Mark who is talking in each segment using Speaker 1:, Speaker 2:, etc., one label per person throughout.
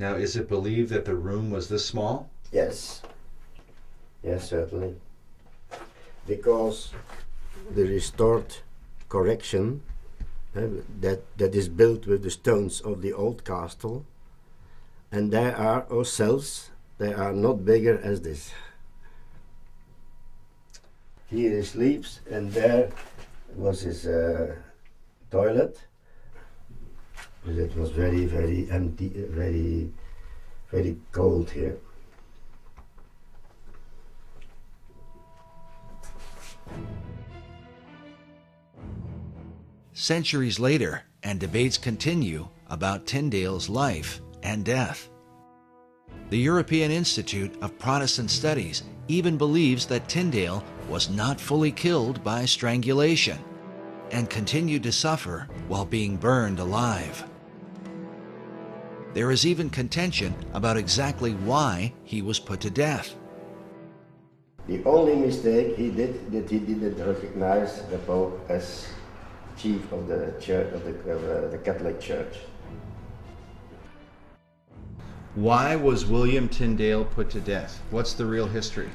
Speaker 1: Now, is it believed that the room was this small?
Speaker 2: Yes. Yes, certainly. Because the restored correction that is built with the stones of the old castle, and there are our cells, they are not bigger as this. Here he sleeps, and there was his toilet. But it was very, very empty, very, very cold here.
Speaker 3: Centuries later, and debates continue about Tyndale's life and death. The European Institute of Protestant Studies even believes that Tyndale was not fully killed by strangulation and continued to suffer while being burned alive. There is even contention about exactly why he was put to death.
Speaker 2: The only mistake he did that he didn't recognize the Pope as chief of the church, of the Catholic Church.
Speaker 1: Why was William Tyndale put to death? What's the real history?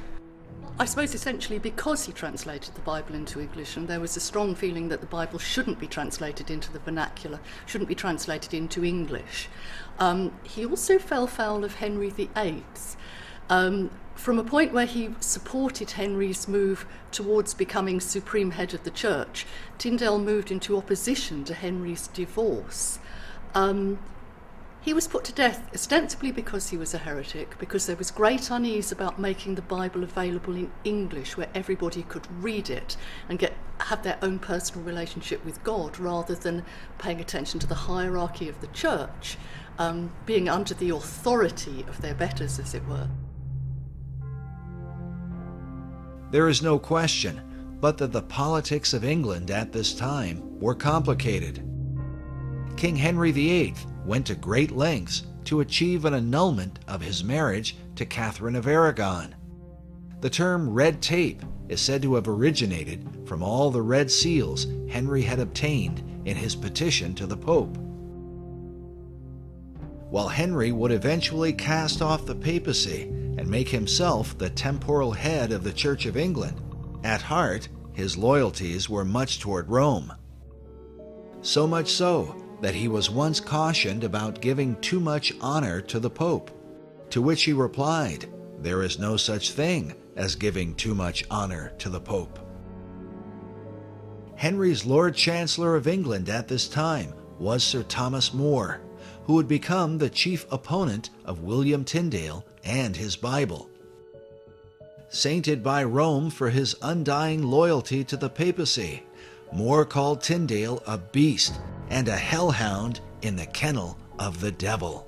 Speaker 4: I suppose essentially because he translated the Bible into English, and there was a strong feeling that the Bible shouldn't be translated into the vernacular, shouldn't be translated into English. He also fell foul of Henry VIII. From a point where he supported Henry's move towards becoming supreme head of the church, Tyndale moved into opposition to Henry's divorce. He was put to death ostensibly because he was a heretic, because there was great unease about making the Bible available in English where everybody could read it and have their own personal relationship with God, rather than paying attention to the hierarchy of the church, being under the authority of their betters, as it were.
Speaker 3: There is no question but that the politics of England at this time were complicated. King Henry VIII went to great lengths to achieve an annulment of his marriage to Catherine of Aragon. The term red tape is said to have originated from all the red seals Henry had obtained in his petition to the Pope. While Henry would eventually cast off the papacy and make himself the temporal head of the Church of England, at heart his loyalties were much toward Rome. So much so that he was once cautioned about giving too much honor to the Pope, to which he replied, "There is no such thing as giving too much honor to the Pope." Henry's Lord Chancellor of England at this time was Sir Thomas More, who would become the chief opponent of William Tyndale and his Bible. Sainted by Rome for his undying loyalty to the papacy, More called Tyndale a beast and a hellhound in the kennel of the devil.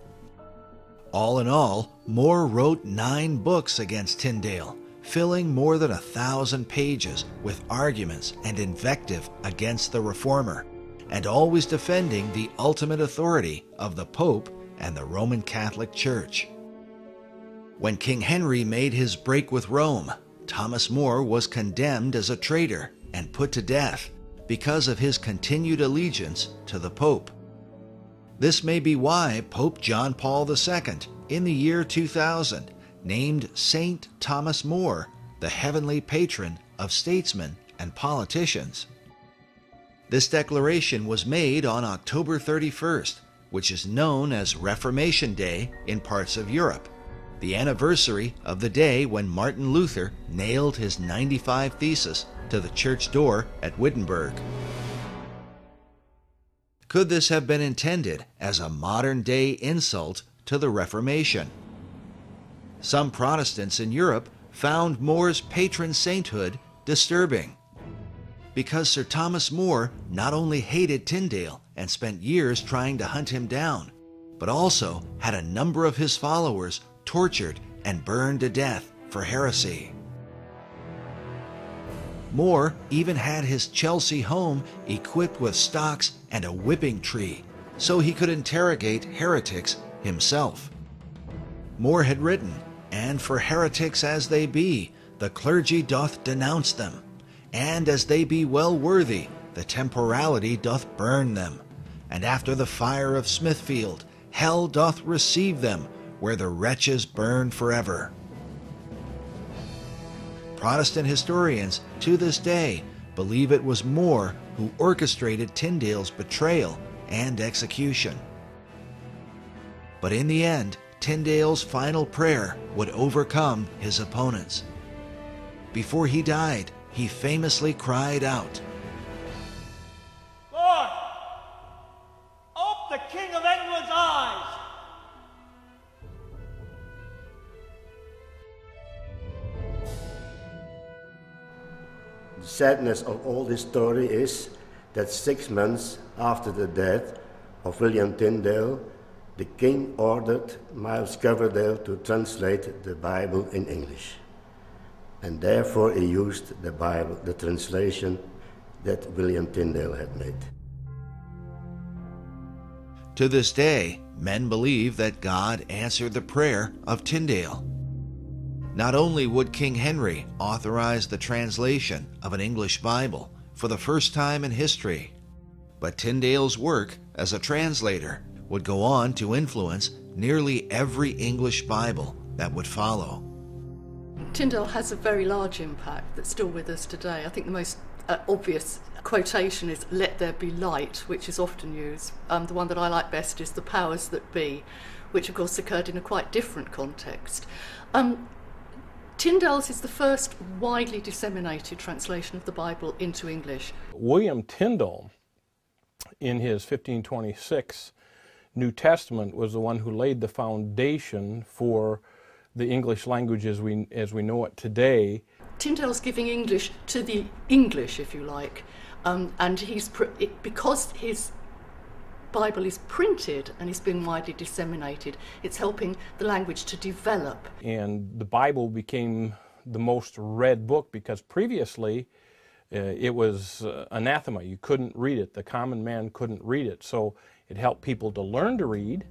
Speaker 3: All in all, More wrote 9 books against Tyndale, filling more than 1,000 pages with arguments and invective against the reformer, and always defending the ultimate authority of the Pope and the Roman Catholic Church. When King Henry made his break with Rome, Thomas More was condemned as a traitor and put to death because of his continued allegiance to the Pope. This may be why Pope John Paul II, in the year 2000, named Saint Thomas More the heavenly patron of statesmen and politicians. This declaration was made on October 31st, which is known as Reformation Day in parts of Europe, the anniversary of the day when Martin Luther nailed his 95 Theses to the church door at Wittenberg. Could this have been intended as a modern-day insult to the Reformation? Some Protestants in Europe found More's patron sainthood disturbing, because Sir Thomas More not only hated Tyndale and spent years trying to hunt him down, but also had a number of his followers tortured and burned to death for heresy. More even had his Chelsea home equipped with stocks and a whipping tree, so he could interrogate heretics himself. More had written, "And for heretics as they be, the clergy doth denounce them, and as they be well worthy, the temporality doth burn them. And after the fire of Smithfield, hell doth receive them, where the wretches burn forever. Protestant historians to this day believe it was More who orchestrated Tyndale's betrayal and execution. But in the end, Tyndale's final prayer would overcome his opponents. Before he died, he famously cried out,
Speaker 5: "Lord, open the King of England's eyes."
Speaker 2: The sadness of all this story is that 6 months after the death of William Tyndale, the king ordered Myles Coverdale to translate the Bible in English. And therefore he used the Bible, the translation that William Tyndale had made.
Speaker 3: To this day, men believe that God answered the prayer of Tyndale. Not only would King Henry authorize the translation of an English Bible for the first time in history, but Tyndale's work as a translator would go on to influence nearly every English Bible that would follow.
Speaker 4: Tyndale has a very large impact that's still with us today. I think the most obvious quotation is "Let there be light," which is often used. The one that I like best is "the powers that be," which of course occurred in a quite different context. Tyndale's is the first widely disseminated translation of the Bible into English.
Speaker 6: William Tyndale, in his 1526 New Testament, was the one who laid the foundation for the English language as we know it today.
Speaker 4: Tyndale's giving English to the English, if you like, and because his Bible is printed and is being widely disseminated, it's helping the language to develop.
Speaker 6: And the Bible became the most read book because previously it was anathema. You couldn't read it. The common man couldn't read it. So it helped people to learn to read.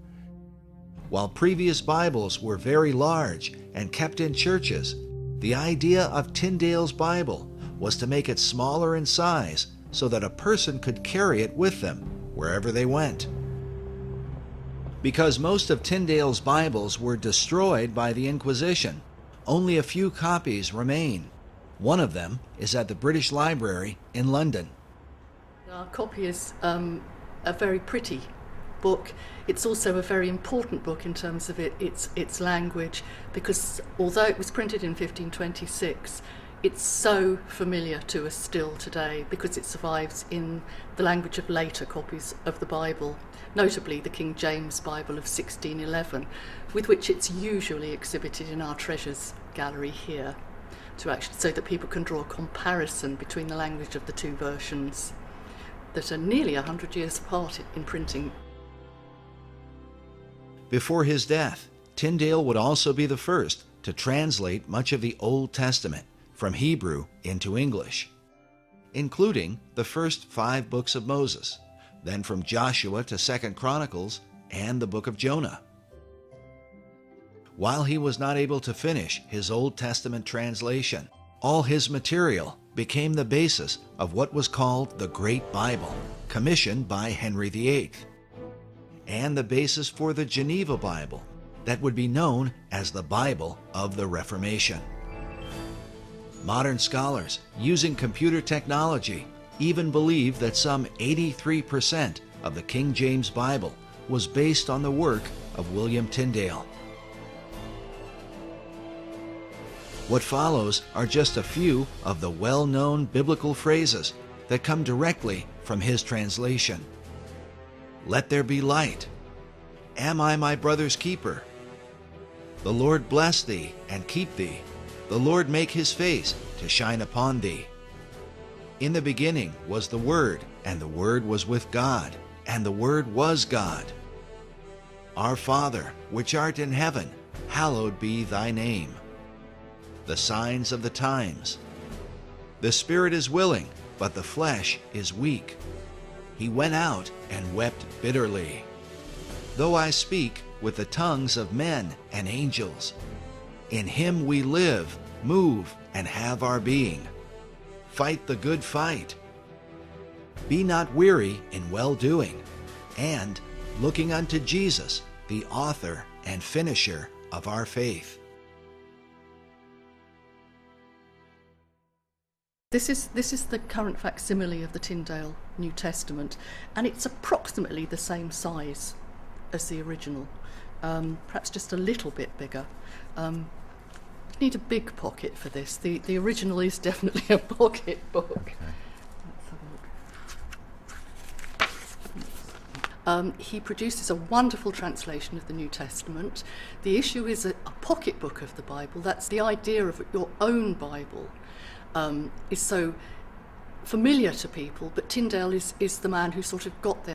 Speaker 3: While previous Bibles were very large and kept in churches, the idea of Tyndale's Bible was to make it smaller in size so that a person could carry it with them wherever they went. Because most of Tyndale's Bibles were destroyed by the Inquisition, only a few copies remain. One of them is at the British Library in London.
Speaker 4: Our copy is a very pretty book. It's also a very important book in terms of its language, because although it was printed in 1526, it's so familiar to us still today because it survives in the language of later copies of the Bible, notably the King James Bible of 1611, with which it's usually exhibited in our treasures gallery here, so that people can draw a comparison between the language of the two versions that are nearly 100 years apart in printing.
Speaker 3: Before his death, Tyndale would also be the first to translate much of the Old Testament from Hebrew into English, including the first 5 books of Moses, then from Joshua to 2 Chronicles and the book of Jonah. While he was not able to finish his Old Testament translation, all his material became the basis of what was called the Great Bible, commissioned by Henry VIII, and the basis for the Geneva Bible that would be known as the Bible of the Reformation. Modern scholars, using computer technology, even believe that some 83% of the King James Bible was based on the work of William Tyndale. What follows are just a few of the well-known biblical phrases that come directly from his translation. Let there be light. Am I my brother's keeper? The Lord bless thee and keep thee. The Lord make his face to shine upon thee. In the beginning was the Word, and the Word was with God, and the Word was God. Our Father, which art in heaven, hallowed be thy name. The signs of the times. The spirit is willing, but the flesh is weak. He went out and wept bitterly. Though I speak with the tongues of men and angels, in him we live, move, and have our being. Fight the good fight. Be not weary in well-doing, and, looking unto Jesus, the author and finisher of our faith.
Speaker 4: This is the current facsimile of the Tyndale New Testament, and it's approximately the same size as the original, perhaps just a little bit bigger. Need a big pocket for this. The original is definitely a pocket book.
Speaker 1: Okay.
Speaker 4: He produces a wonderful translation of the New Testament. The issue is a pocket book of the Bible. That's the idea of your own Bible. Is so familiar to people, but Tyndale is the man who sort of got there